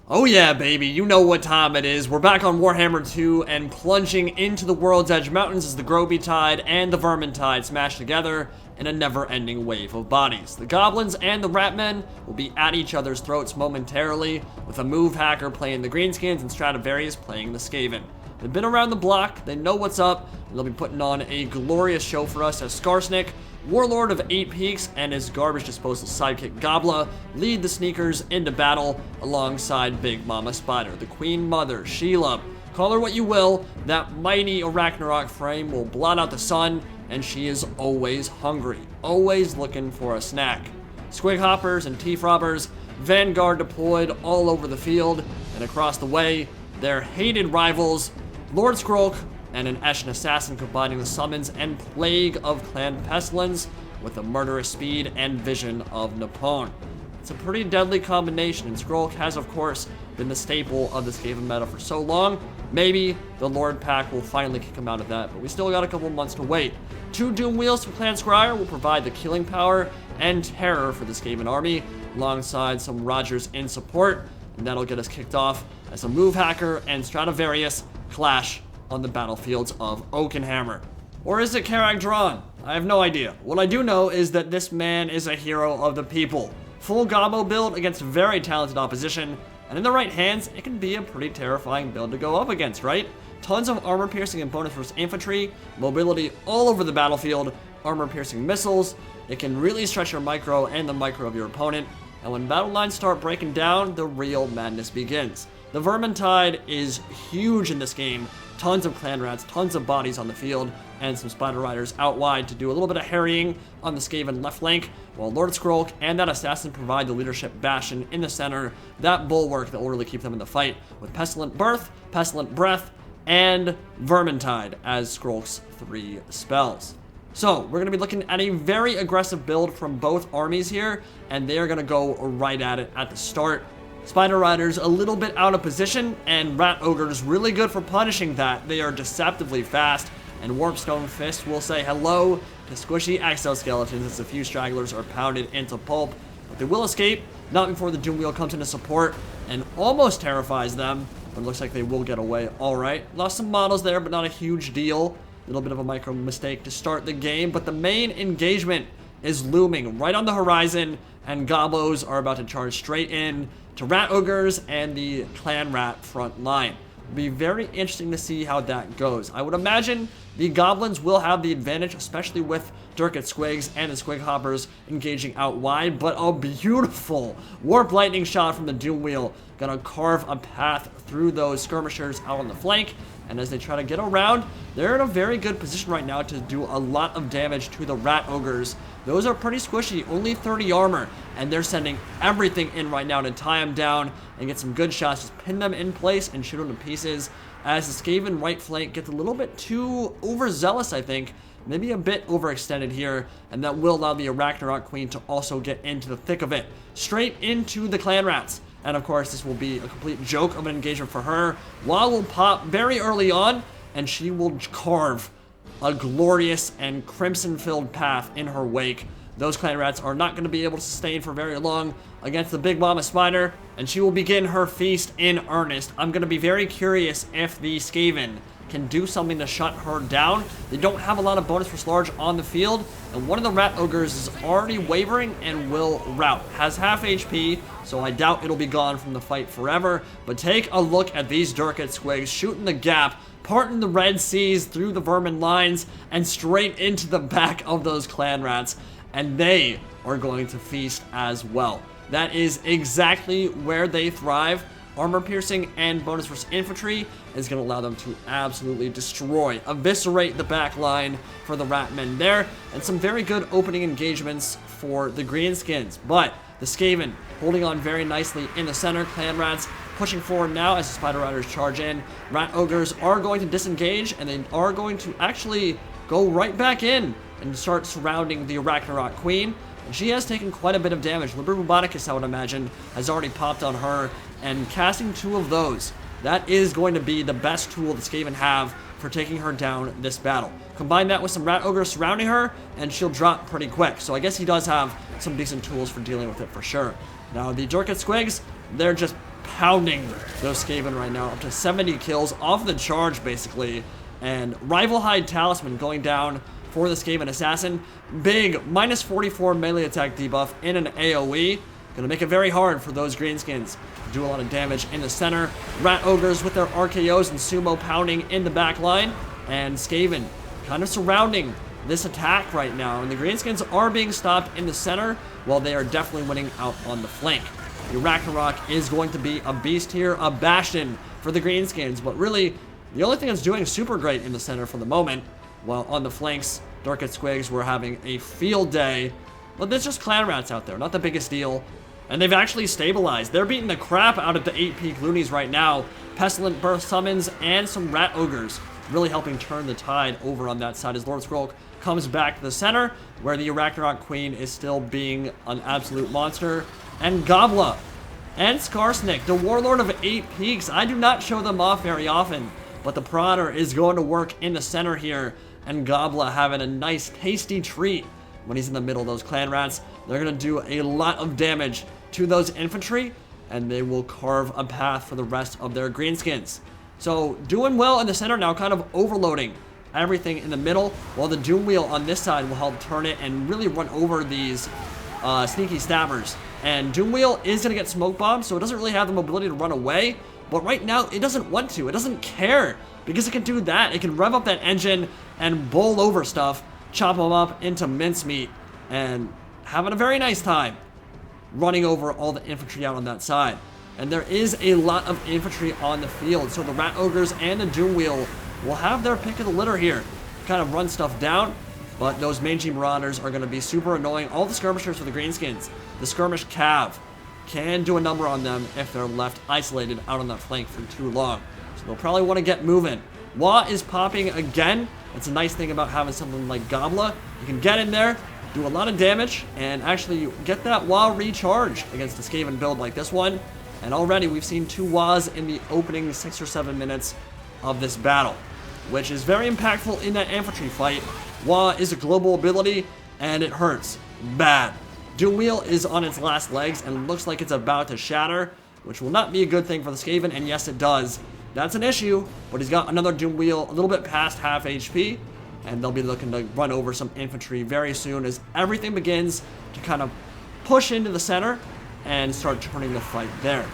Oh yeah, baby, you know what time it is. We're back on Warhammer 2 and plunging into the World's Edge Mountains as the Groby Tide and the Vermin Tide smash together in a never-ending wave of bodies. The Goblins and the Ratmen will be at each other's throats momentarily, with a move hacker playing the Greenskins and Stradivarius playing the Skaven. They've been around the block, they know what's up, and they'll be putting on a glorious show for us as Skarsnik, Warlord of 8 Peaks, and his garbage disposal sidekick Goblin lead the sneakers into battle alongside Big Mama Spider, the Queen Mother, Sheila. Call her what you will, that mighty Arachnarok frame will blot out the sun, and she is always hungry, always looking for a snack. Squig hoppers and teeth robbers, Vanguard deployed all over the field, and across the way, their hated rivals, Lord Skrolk and an Eshin assassin combining the summons and plague of Clan Pestilence with the murderous speed and vision of Napone. It's a pretty deadly combination, and Skrolk has of course been the staple of the Skaven meta for so long. Maybe the Lord Pack will finally kick him out of that, but we still got a couple months to wait. 2 Doomwheels from Clan Scryer will provide the killing power and terror for the Skaven army, alongside some Rogers in support, and that'll get us kicked off as a move hacker and Stradivarius clash on the battlefields of Oakenhammer. Or is it Karag Drawn? I have no idea. What I do know is that this man is a hero of the people. Full Gobbo build against very talented opposition, and in the right hands, it can be a pretty terrifying build to go up against, right? Tons of armor piercing and bonus versus infantry, mobility all over the battlefield, armor piercing missiles. It can really stretch your micro and the micro of your opponent, and when battle lines start breaking down, the real madness begins. The Vermin Tide is huge in this game. Tons of clan rats, tons of bodies on the field, and some spider riders out wide to do a little bit of harrying on the Skaven left flank, while Lord Skrolk and that assassin provide the leadership bastion in the center, that bulwark that will really keep them in the fight, with Pestilent Birth, Pestilent Breath, and Vermintide as Skrolk's 3 spells. So, we're going to be looking at a very aggressive build from both armies here, and they're going to go right at it at the start. Spider Riders a little bit out of position, and Rat Ogres really good for punishing that. They are deceptively fast, and Warpstone Fist will say hello to squishy exoskeletons as a few stragglers are pounded into pulp. But they will escape, not before the Doomwheel comes into support and almost terrifies them, but it looks like they will get away. Alright, lost some models there, but not a huge deal. A little bit of a micro mistake to start the game, but the main engagement is looming right on the horizon, and Gobbos are about to charge straight in to Rat Ogres and the Clan Rat front line. It'll be very interesting to see how that goes. I would imagine the Goblins will have the advantage, especially with Durkat Squigs and the Squig Hoppers engaging out wide, but a beautiful Warp Lightning shot from the Doomwheel gonna carve a path through those skirmishers out on the flank, and as they try to get around, they're in a very good position right now to do a lot of damage to the Rat Ogres. Those are pretty squishy, only 30 armor, and they're sending everything in right now to tie them down and get some good shots, just pin them in place and shoot them to pieces, as the Skaven right flank gets a little bit too overzealous, I think, maybe a bit overextended here, and that will allow the Arachnarok Queen to also get into the thick of it, straight into the Clan Rats. And of course, this will be a complete joke of an engagement for her. Waaagh will pop very early on, and she will carve a glorious and crimson-filled path in her wake. Those Clan Rats are not going to be able to sustain for very long against the Big Mama Spider, and she will begin her feast in earnest. I'm going to be very curious if the Skaven can do something to shut her down. They don't have a lot of bonus for large on the field, and one of the Rat Ogres is already wavering and will rout. Has half HP, so I doubt it'll be gone from the fight forever, but take a look at these Durkat Squigs shooting the gap, parting the Red Seas through the Vermin lines, and straight into the back of those Clan Rats, and they are going to feast as well. That is exactly where they thrive. Armor piercing and bonus versus infantry is going to allow them to absolutely destroy, eviscerate the back line for the Ratmen there, and some very good opening engagements for the Greenskins. But the Skaven holding on very nicely in the center. Clan Rats pushing forward now as the Spider Riders charge in. Rat Ogres are going to disengage, and they are going to actually go right back in and start surrounding the Arachnarok Queen. And she has taken quite a bit of damage. Liber Roboticus, I would imagine, has already popped on her, and casting 2 of those, that is going to be the best tool the Skaven have for taking her down this battle. Combine that with some Rat Ogres surrounding her, and she'll drop pretty quick. So I guess he does have some decent tools for dealing with it for sure. Now, the Durkat Squigs, they're just pounding those Skaven right now, up to 70 kills off the charge, basically. And Rival Hide Talisman going down for the Skaven Assassin. Big, minus 44 melee attack debuff in an AoE. Gonna make it very hard for those Greenskins to do a lot of damage in the center. Rat Ogres with their RKOs and Sumo pounding in the back line. And Skaven kind of surrounding this attack right now. And the Greenskins are being stopped in the center, while they are definitely winning out on the flank. The Arachnarok is going to be a beast here, a bastion for the Greenskins. But really, the only thing that's doing super great in the center for the moment, while on the flanks, Dark at Squigs were having a field day. But there's just clan rats out there, not the biggest deal. And they've actually stabilized. They're beating the crap out of the 8-peak loonies right now. Pestilent Burst summons and some Rat Ogres really helping turn the tide over on that side as Lord Skrolk comes back to the center, where the Arachnarok Queen is still being an absolute monster. And Goblin and Skarsnik, the Warlord of 8 Peaks. I do not show them off very often, but the Prodder is going to work in the center here. And Goblin having a nice tasty treat when he's in the middle of those clan rats. They're going to do a lot of damage to those infantry, and they will carve a path for the rest of their Greenskins. So doing well in the center now, kind of overloading everything in the middle, while the Doomwheel on this side will help turn it and really run over these sneaky stabbers. And Doomwheel is going to get smoke bombed, so it doesn't really have the mobility to run away. But right now, it doesn't want to. It doesn't care, because it can do that. It can rev up that engine and bowl over stuff, chop them up into mincemeat, and having a very nice time running over all the infantry out on that side. And there is a lot of infantry on the field, so the Rat Ogres and the Doomwheel will have their pick of the litter here, kind of run stuff down. But those mangy Marauders are going to be super annoying. All the skirmishers for the Greenskins, the skirmish cav, can do a number on them if they're left isolated out on that flank for too long. So they'll probably want to get moving. Waaagh is popping again. That's a nice thing about having something like Goblin. You can get in there, do a lot of damage, and actually get that Waaagh recharge against a Skaven build like this one. And already we've seen 2 Waaghs in the opening 6 or 7 minutes of this battle, which is very impactful in that infantry fight. Waaagh is a global ability, and it hurts bad. Doomwheel is on its last legs and looks like it's about to shatter, which will not be a good thing for the Skaven, and yes, it does. That's an issue, but he's got another Doomwheel a little bit past half HP, and they'll be looking to run over some infantry very soon as everything begins to kind of push into the center and start turning the fight there.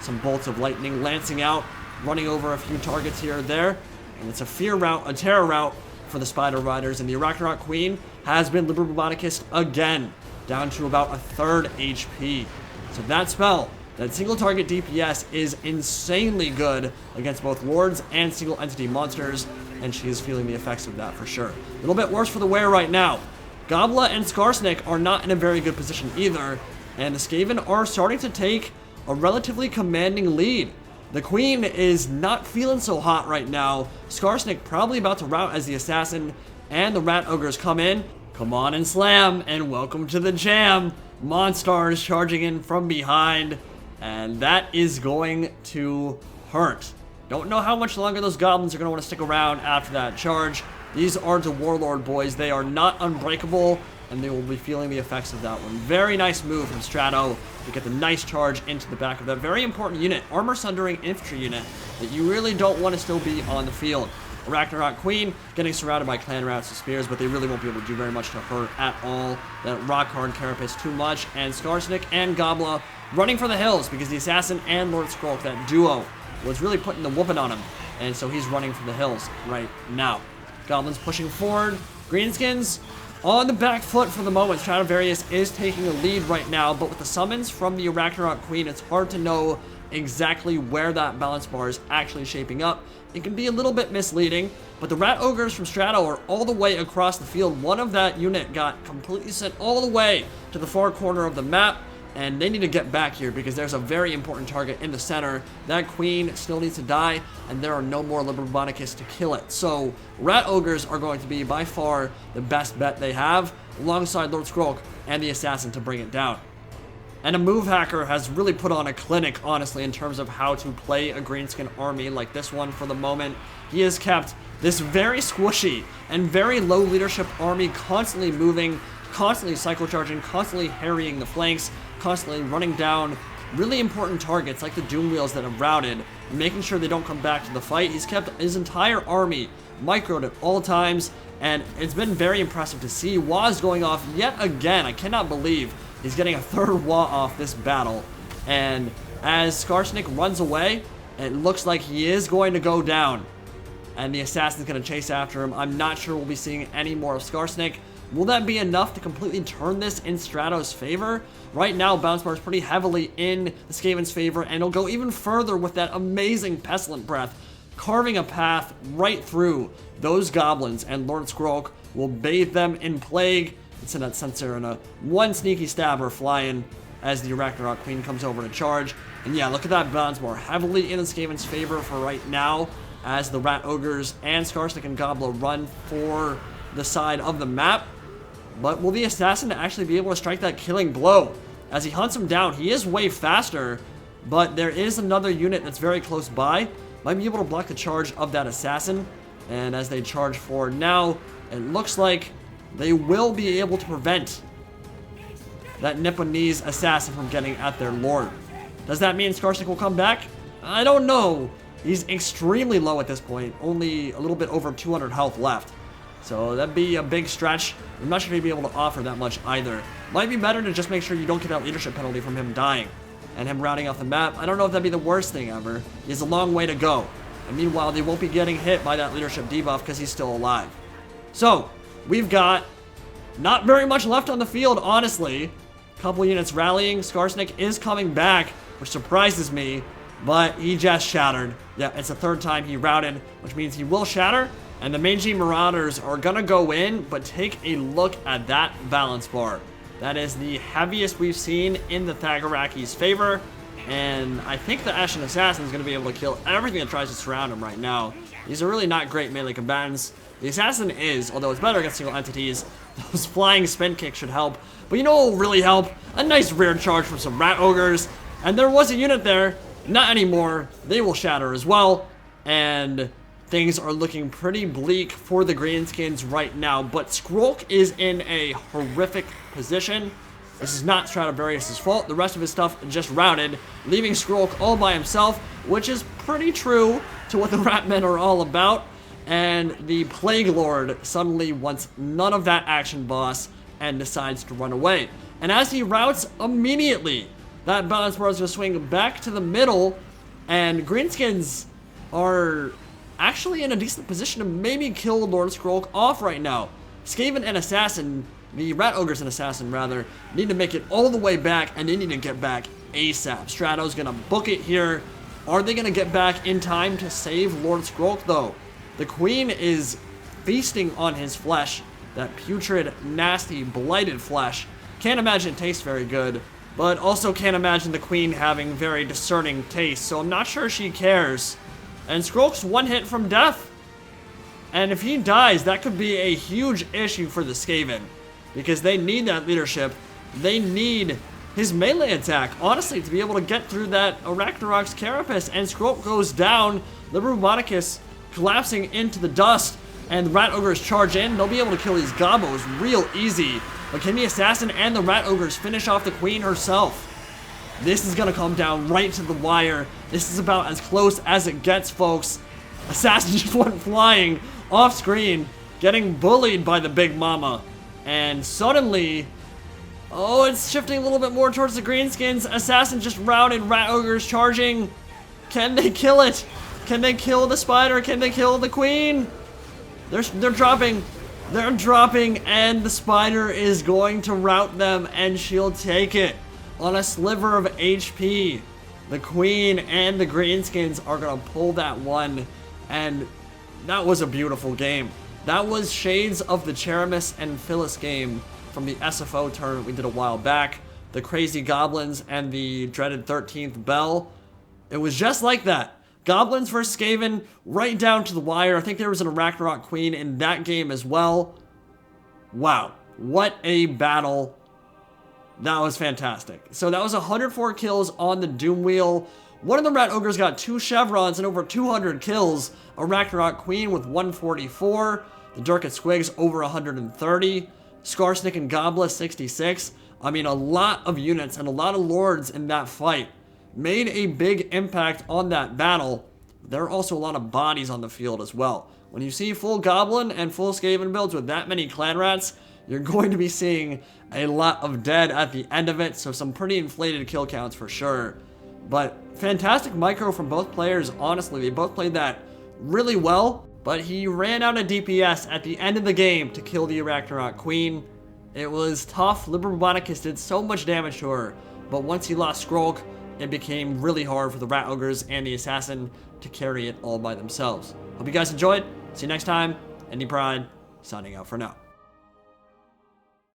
Some bolts of lightning lancing out, running over a few targets here or there, and it's a fear route, a terror route for the Spider Riders, and the Arachnarok Queen has been Liber Botanicus again, down to about 1/3 HP. So that spell, that single target DPS, is insanely good against both Lords and single entity monsters, and she is feeling the effects of that for sure. A little bit worse for the wear right now. Goblin and Skarsnik are not in a very good position either, and the Skaven are starting to take a relatively commanding lead. The Queen is not feeling so hot right now. Skarsnik probably about to rout as the assassin, and the Rat Ogres come in. Come on and slam, and welcome to the jam. Monstars charging in from behind, and that is going to hurt. Don't know how much longer those Goblins are going to want to stick around after that charge. These are the Warlord boys. They are not unbreakable, and they will be feeling the effects of that one. Very nice move from Strato to get the nice charge into the back of that very important unit, armor sundering infantry unit, that you really don't want to still be on the field. Arachnarok Queen getting surrounded by clan rats and spears, but they really won't be able to do very much to her at all. That rock hard carapace too much, and Skarsnik and Goblin running for the hills because the assassin and Lord Skrolk, that duo, was really putting the whooping on him, and so he's running for the hills right now. Goblins pushing forward. Greenskins on the back foot for the moment. Stradivarius is taking a lead right now, but with the summons from the Arachnarok Queen, it's hard to know exactly where that balance bar is actually shaping up. It can be a little bit misleading, but the Rat Ogres from Strato are all the way across the field. One of that unit got completely sent all the way to the far corner of the map, and they need to get back here because there's a very important target in the center. That Queen still needs to die, and there are no more Liber Botanicus to kill it. So Rat Ogres are going to be by far the best bet they have, alongside Lord Skrolk and the assassin to bring it down. And a move hacker has really put on a clinic, honestly, in terms of how to play a Greenskin army like this one for the moment. He has kept this very squishy and very low leadership army constantly moving, constantly cycle charging, constantly harrying the flanks, constantly running down really important targets like the Doomwheels that have routed, making sure they don't come back to the fight. He's kept his entire army microed at all times, and it's been very impressive to see. Waagh's going off yet again. I cannot believe he's getting a third Waaagh off this battle. And as Skarsnik runs away, it looks like he is going to go down. And the assassin's going to chase after him. I'm not sure we'll be seeing any more of Skarsnik. Will that be enough to completely turn this in Strato's favor? Right now, Bounce Bar is pretty heavily in the Skaven's favor, and he'll go even further with that amazing Pestilent Breath, carving a path right through those goblins, and Lord Skrolk will bathe them in plague. Let's send that Sensor and a one sneaky stabber flying as the Arachnarok Queen comes over to charge. And yeah, look at that Bounce Bar heavily in the Skaven's favor for right now, as the Rat Ogres and Skarsnik and Goblin run for the side of the map. But will the assassin actually be able to strike that killing blow? As he hunts him down, he is way faster, but there is another unit that's very close by. Might be able to block the charge of that assassin. And as they charge forward now, it looks like they will be able to prevent that Nipponese assassin from getting at their lord. Does that mean Skarsnik will come back? I don't know. He's extremely low at this point, only a little bit over 200 health left. So that'd be a big stretch. I'm not sure he'd be able to offer that much either. Might be better to just make sure you don't get that leadership penalty from him dying and him routing off the map. I don't know if that'd be the worst thing ever. He has a long way to go. And meanwhile, they won't be getting hit by that leadership debuff because he's still alive. So, we've got not very much left on the field, honestly. Couple units rallying. Skarsnik is coming back, which surprises me, but he just shattered. Yeah, it's the third time he routed, which means he will shatter. And the Mangy Marauders are gonna go in, but take a look at that balance bar. That is the heaviest we've seen in the Thagaraki's favor. And I think the Ashen Assassin is going to be able to kill everything that tries to surround him right now. These are really not great melee combatants. The Assassin is, although it's better against single entities. Those flying spin kicks should help. But you know what will really help? A nice rear charge from some Rat Ogres. And there was a unit there. Not anymore. They will shatter as well. And things are looking pretty bleak for the Greenskins right now. But Skrolk is in a horrific position. This is not Stradivarius' fault. The rest of his stuff just routed, leaving Skrolk all by himself, which is pretty true to what the Ratmen are all about. And the Plague Lord suddenly wants none of that action, boss, and decides to run away. And as he routes immediately, that balance bar is going to swing back to the middle, and Greenskins are actually in a decent position to maybe kill Lord Skrolk off right now. Skaven and Assassin, the Rat Ogres and Assassin rather, need to make it all the way back, and they need to get back ASAP. Strato's gonna book it here. Are they gonna get back in time to save Lord Skrolk though? The Queen is feasting on his flesh, that putrid, nasty, blighted flesh. Can't imagine it tastes very good, but also can't imagine the Queen having very discerning taste, so I'm not sure she cares. And Skrolk's one hit from death. And if he dies, that could be a huge issue for the Skaven, because they need that leadership. They need his melee attack, honestly, to be able to get through that Arachnarok's carapace. And Skrolk goes down, the Roboticus collapsing into the dust, and the Rat Ogres charge in. They'll be able to kill these Gobbos real easy. But can the Assassin and the Rat Ogres finish off the Queen herself? This is gonna come down right to the wire. This is about as close as it gets, folks. Assassin just went flying off screen, getting bullied by the Big Mama. And suddenly, oh, it's shifting a little bit more towards the Greenskins. Assassin just routed, Rat Ogres charging. Can they kill it? Can they kill the spider? Can they kill the Queen? They're dropping. They're dropping, and the spider is going to rout them, and she'll take it on a sliver of HP. The Queen and the Greenskins are gonna pull that one, and that was a beautiful game. That was shades of the Cheramis and Phyllis game from the SFO tournament we did a while back. The Crazy Goblins and the dreaded 13th Bell. It was just like that. Goblins versus Skaven, right down to the wire. I think there was an Arachnarok Queen in that game as well. Wow, what a battle. That was fantastic. So that was 104 kills on the Doom Wheel. One of the Rat Ogres got 2 chevrons and over 200 kills. Arachnarok Queen with 144. The Dirk at Squigs over 130. Skarsnik and Goblin 66. I mean, a lot of units and a lot of lords in that fight. made a big impact on that battle. There are also a lot of bodies on the field as well. When you see full Goblin and full Skaven builds with that many clan rats, you're going to be seeing a lot of dead at the end of it, so some pretty inflated kill counts for sure. But fantastic micro from both players, honestly. They both played that really well, but he ran out of DPS at the end of the game to kill the Arachnarok Queen. It was tough. Liber Roboticus did so much damage to her, but once he lost Skrolk, it became really hard for the Rat Ogres and the Assassin to carry it all by themselves. Hope you guys enjoyed. See you next time. Any Pride, signing out for now.